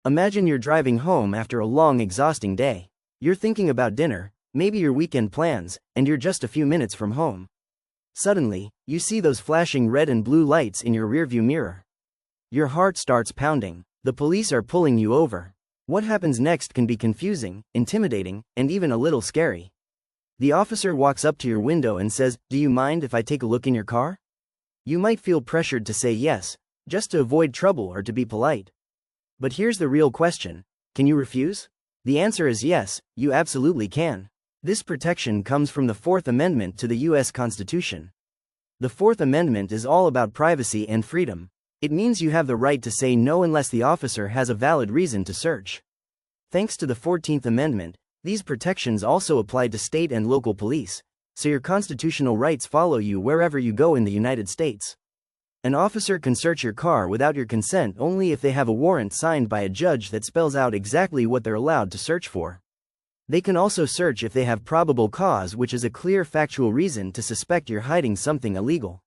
Imagine you're driving home after a long, exhausting day. You're thinking about dinner, maybe your weekend plans, and you're just a few minutes from home. Suddenly, you see those flashing red and blue lights in your rearview mirror. Your heart starts pounding. The police are pulling you over. What happens next can be confusing, intimidating, and even a little scary. The officer walks up to your window and says, "Do you mind if I take a look in your car?" You might feel pressured to say yes, just to avoid trouble or to be polite. But here's the real question. Can you refuse? The answer is yes, you absolutely can. This protection comes from the Fourth Amendment to the U.S. Constitution. The Fourth Amendment is all about privacy and freedom. It means you have the right to say no unless the officer has a valid reason to search. Thanks to the 14th Amendment, these protections also apply to state and local police, so your constitutional rights follow you wherever you go in the United States. An officer can search your car without your consent only if they have a warrant signed by a judge that spells out exactly what they're allowed to search for. They can also search if they have probable cause, which is a clear factual reason to suspect you're hiding something illegal.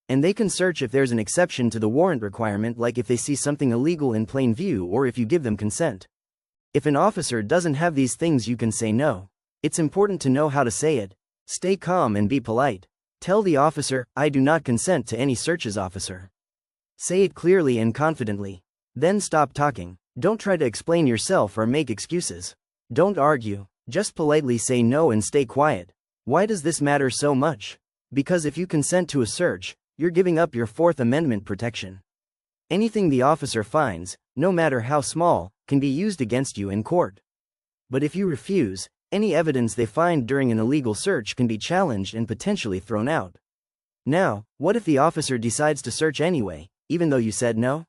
And they can search if there's an exception to the warrant requirement, like if they see something illegal in plain view or if you give them consent. If an officer doesn't have these things, you can say no. It's important to know how to say it. Stay calm and be polite. Tell the officer, "I do not consent to any searches, officer." Say it clearly and confidently. Then stop talking. Don't try to explain yourself or make excuses. Don't argue. Just politely say no and stay quiet. Why does this matter so much? Because if you consent to a search, you're giving up your Fourth Amendment protection. Anything the officer finds, no matter how small, can be used against you in court. But if you refuse, any evidence they find during an illegal search can be challenged and potentially thrown out. Now, what if the officer decides to search anyway, even though you said no?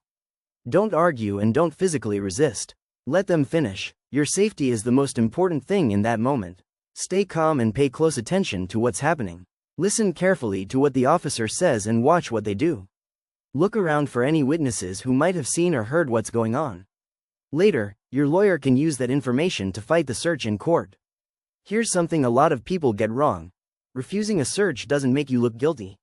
Don't argue and don't physically resist. Let them finish. Your safety is the most important thing in that moment. Stay calm and pay close attention to what's happening. Listen carefully to what the officer says and watch what they do. Look around for any witnesses who might have seen or heard what's going on. Later, your lawyer can use that information to fight the search in court. Here's something a lot of people get wrong. Refusing a search doesn't make you look guilty.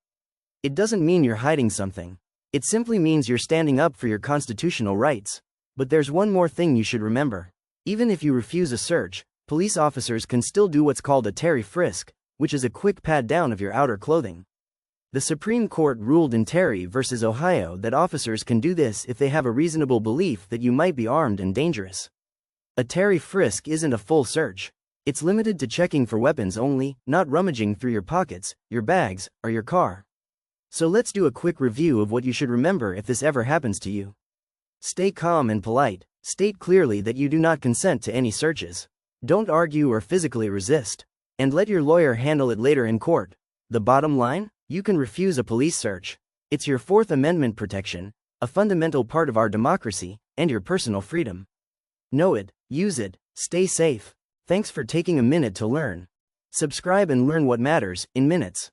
It doesn't mean you're hiding something. It simply means you're standing up for your constitutional rights. But there's one more thing you should remember. Even if you refuse a search, police officers can still do what's called a Terry Frisk, which is a quick pat-down of your outer clothing. The Supreme Court ruled in Terry v. Ohio that officers can do this if they have a reasonable belief that you might be armed and dangerous. A Terry Frisk isn't a full search. It's limited to checking for weapons only, not rummaging through your pockets, your bags, or your car. So let's do a quick review of what you should remember if this ever happens to you. Stay calm and polite. State clearly that you do not consent to any searches. Don't argue or physically resist. And let your lawyer handle it later in court. The bottom line? You can refuse a police search. It's your Fourth Amendment protection, a fundamental part of our democracy, and your personal freedom. Know it, use it, stay safe. Thanks for taking a minute to learn. Subscribe and learn what matters in minutes.